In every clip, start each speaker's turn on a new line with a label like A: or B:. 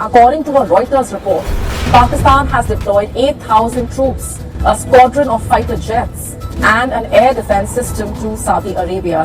A: according to a Reuters report, Pakistan has deployed 8,000 troops, a squadron of fighter jets, and an air defense system to Saudi Arabia.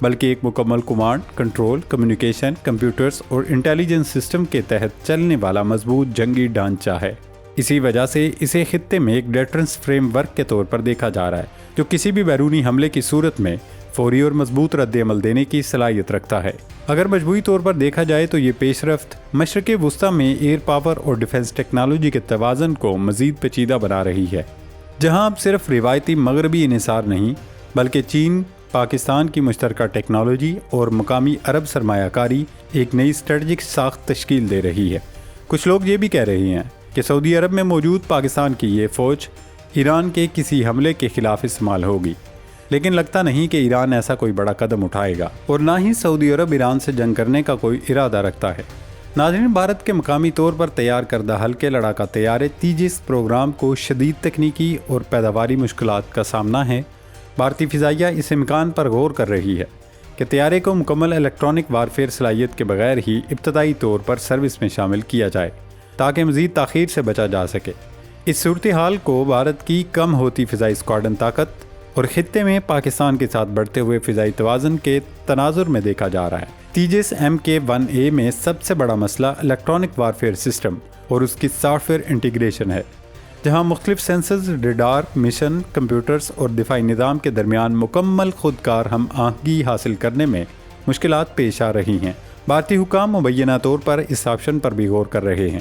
B: بلکہ ایک مکمل command, control, communication, computers اور intelligence system کے تحت چلنے والا مضبوط جنگی ڈھانچہ ہے۔ اسی وجہ سے اسے خطے میں ایک ڈیٹرنس فریم ورک کے طور پر دیکھا جا رہا ہے، جو کسی بھی بیرونی حملے کی صورت میں فوری اور مضبوط رد عمل دینے کی صلاحیت رکھتا ہے۔ اگر مجموعی طور پر دیکھا جائے تو یہ پیش رفت مشرق وسطیٰ میں ایئر پاور اور ڈیفنس ٹیکنالوجی کے توازن کو مزید پیچیدہ بنا رہی ہے، جہاں اب صرف روایتی مغربی انحصار نہیں بلکہ چین، پاکستان کی مشترکہ ٹیکنالوجی اور مقامی عرب سرمایہ کاری ایک نئی اسٹریٹجک ساخت تشکیل دے رہی ہے۔ کچھ لوگ یہ بھی کہہ رہے ہیں کہ سعودی عرب میں موجود پاکستان کی یہ فوج ایران کے کسی حملے کے خلاف استعمال ہوگی، لیکن لگتا نہیں کہ ایران ایسا کوئی بڑا قدم اٹھائے گا، اور نہ ہی سعودی عرب ایران سے جنگ کرنے کا کوئی ارادہ رکھتا ہے۔ ناظرین، بھارت کے مقامی طور پر تیار کردہ ہلکے لڑاکا طیارے تیجس پروگرام کو شدید تکنیکی اور پیداواری مشکلات کا سامنا ہے۔ بھارتی فضائیہ اس امکان پر غور کر رہی ہے کہ طیارے کو مکمل الیکٹرانک وارفیئر صلاحیت کے بغیر ہی ابتدائی طور پر سروس میں شامل کیا جائے تاکہ مزید تاخیر سے بچا جا سکے۔ اس صورتحال کو بھارت کی کم ہوتی فضائی اسکواڈرن طاقت اور خطے میں پاکستان کے ساتھ بڑھتے ہوئے فضائی توازن کے تناظر میں دیکھا جا رہا ہے۔ تیجس MK-1A میں سب سے بڑا مسئلہ الیکٹرانک وارفیئر سسٹم اور اس کی سافٹ ویئر انٹیگریشن ہے، جہاں مختلف سینسرز، ریڈار، مشن، کمپیوٹرز اور دفاعی نظام کے درمیان مکمل خودکار ہم آہنگی حاصل کرنے میں مشکلات پیش آ رہی ہیں۔ بھارتی حکام مبینہ طور پر اس آپشن پر بھی غور کر رہے ہیں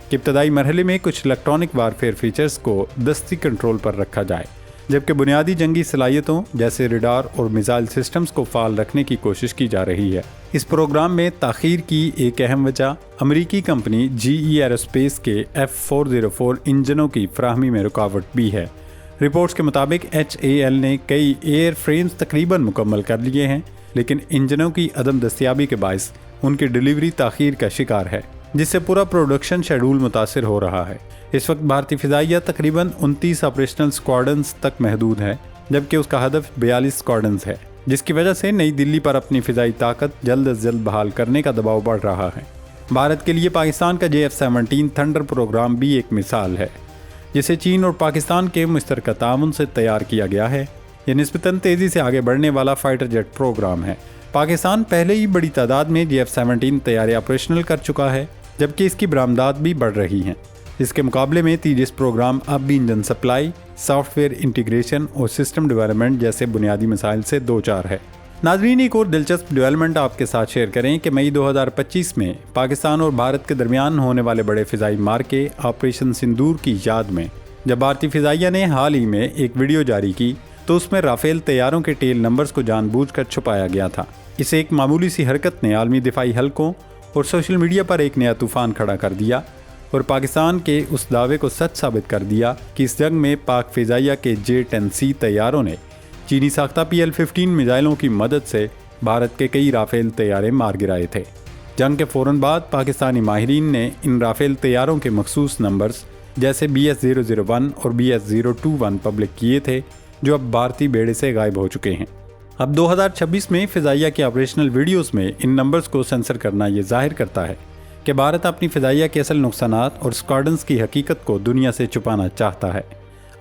B: کہ ابتدائی مرحلے میں کچھ الیکٹرانک وارفیئر فیچرز کو دستی کنٹرول پر رکھا جائے، جبکہ بنیادی جنگی صلاحیتوں جیسے ریڈار اور میزائل سسٹمز کو فعال رکھنے کی کوشش کی جا رہی ہے۔ اس پروگرام میں تاخیر کی ایک اہم وجہ امریکی کمپنی GE ایروسپیس کے F404 انجنوں کی فراہمی میں رکاوٹ بھی ہے۔ رپورٹس کے مطابق HAL نے کئی ایئر فریمز تقریباً مکمل کر لیے ہیں، لیکن انجنوں کی عدم دستیابی کے باعث ان کی ڈیلیوری تاخیر کا شکار ہے، جس سے پورا پروڈکشن شیڈول متاثر ہو رہا ہے۔ اس وقت بھارتی فضائیہ تقریباً 29 آپریشنل اسکواڈرنز تک محدود ہے، جبکہ اس کا ہدف 42 اسکواڈرنز ہے، جس کی وجہ سے نئی دلی پر اپنی فضائی طاقت جلد از جلد بحال کرنے کا دباؤ بڑھ رہا ہے۔ بھارت کے لیے پاکستان کا JF-17 تھنڈر پروگرام بھی ایک مثال ہے، جسے چین اور پاکستان کے مشترکہ تعاون سے تیار کیا گیا ہے۔ یہ نسبتاً تیزی سے آگے بڑھنے والا فائٹر جیٹ پروگرام ہے۔ پاکستان پہلے ہی بڑی تعداد میں JF-17 طیارے آپریشنل کر چکا ہے، جبکہ اس کی برآمدات بھی بڑھ رہی ہیں۔ اس کے مقابلے میں تیجس پروگرام اب بھی engine supply, soft where integration اور سسٹم ڈیولپمنٹ جیسے بنیادی مسائل سے دوچار ہے۔ ناظرین، ایک اور دلچسپ ڈیولپمنٹ آپ کے ساتھ شیئر کریں کہ مئی 2025 میں پاکستان اور بھارت کے درمیان ہونے والے بڑے فضائی مارکے آپریشن سندور کی یاد میں جب بھارتی فضائیہ نے حال ہی میں ایک ویڈیو جاری کی تو اس میں رافیل طیاروں کے ٹیل نمبرز کو جان بوجھ کر چھپایا گیا تھا۔ اس ایک معمولی سی حرکت نے عالمی دفاعی حلقوں اور سوشل میڈیا پر ایک نیا طوفان کھڑا کر دیا اور پاکستان کے اس دعوے کو سچ ثابت کر دیا کہ اس جنگ میں پاک فضائیہ کے J-10C طیاروں نے چینی ساختہ PL-15 میزائلوں کی مدد سے بھارت کے کئی رافیل طیارے مار گرائے تھے۔ جنگ کے فوراً بعد پاکستانی ماہرین نے ان رافیل طیاروں کے مخصوص نمبرز جیسے BS-001 اور BS-021 پبلک کیے تھے، جو اب بھارتی بیڑے سے غائب ہو چکے ہیں۔ اب 2026 میں فضائیہ کے آپریشنل ویڈیوز میں ان نمبرز کو سینسر کرنا یہ ظاہر کرتا ہے کہ بھارت اپنی فضائیہ کے اصل نقصانات اور اسکواڈرنز کی حقیقت کو دنیا سے چھپانا چاہتا ہے۔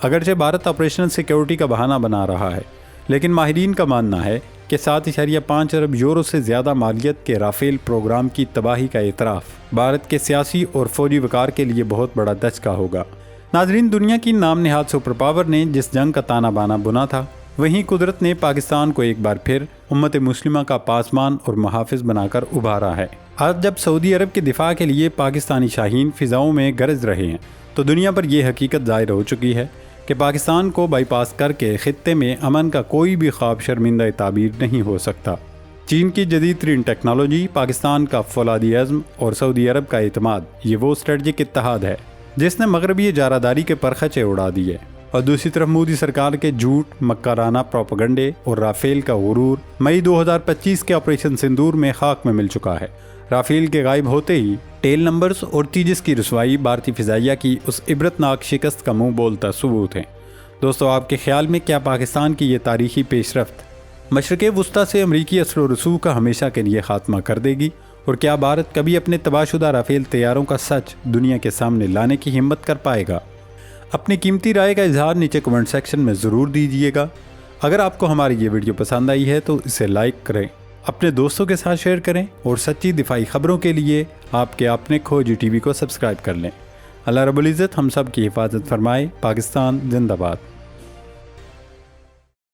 B: اگرچہ بھارت آپریشنل سیکیورٹی کا بہانہ بنا رہا ہے، لیکن ماہرین کا ماننا ہے کہ 7.5 ارب یورو سے زیادہ مالیت کے رافیل پروگرام کی تباہی کا اعتراف بھارت کے سیاسی اور فوجی وقار کے لیے بہت بڑا دھچکا ہوگا۔ ناظرین، دنیا کی نام نہاد سپر پاور نے جس جنگ کا تانا بانا بنا تھا، وہیں قدرت نے پاکستان کو ایک بار پھر امت مسلمہ کا پاسمان اور محافظ بنا کر ابھارا ہے۔ آج جب سعودی عرب کے دفاع کے لیے پاکستانی شاہین فضاؤں میں گرج رہے ہیں تو دنیا پر یہ حقیقت ظاہر ہو چکی ہے کہ پاکستان کو بائی پاس کر کے خطے میں امن کا کوئی بھی خواب شرمندہ تعبیر نہیں ہو سکتا۔ چین کی جدید ترین ٹیکنالوجی، پاکستان کا فولادی عزم اور سعودی عرب کا اعتماد، یہ وہ اسٹریٹجک اتحاد ہے جس نے مغربی اجاراداری کے پرخچے اڑا دیے، اور دوسری طرف مودی سرکار کے جھوٹ، مکارانہ پروپیگنڈے اور رافیل کا غرور مئی 2025 کے آپریشن سندور میں خاک میں مل چکا ہے۔ رافیل کے غائب ہوتے ہی ٹیل نمبرز اور تیجس کی رسوائی بھارتی فضائیہ کی اس عبرتناک شکست کا منہ بولتا ثبوت ہے۔ دوستو، آپ کے خیال میں کیا پاکستان کی یہ تاریخی پیش رفت مشرق وسطیٰ سے امریکی اثر و رسوخ کا ہمیشہ کے لیے خاتمہ کر دے گی؟ اور کیا بھارت کبھی اپنے تباہ شدہ رافیل طیاروں کا سچ دنیا کے سامنے لانے کی ہمت کر پائے گا؟ اپنی قیمتی رائے کا اظہار نیچے کمنٹ سیکشن میں ضرور دیجیے گا۔ اگر آپ کو ہماری یہ ویڈیو پسند آئی ہے تو اسے لائک کریں، اپنے دوستوں کے ساتھ شیئر کریں اور سچی دفاعی خبروں کے لیے آپ کے اپنے کھوجی ٹی وی کو سبسکرائب کر لیں۔ اللہ رب العزت ہم سب کی حفاظت فرمائے۔ پاکستان زندہ باد۔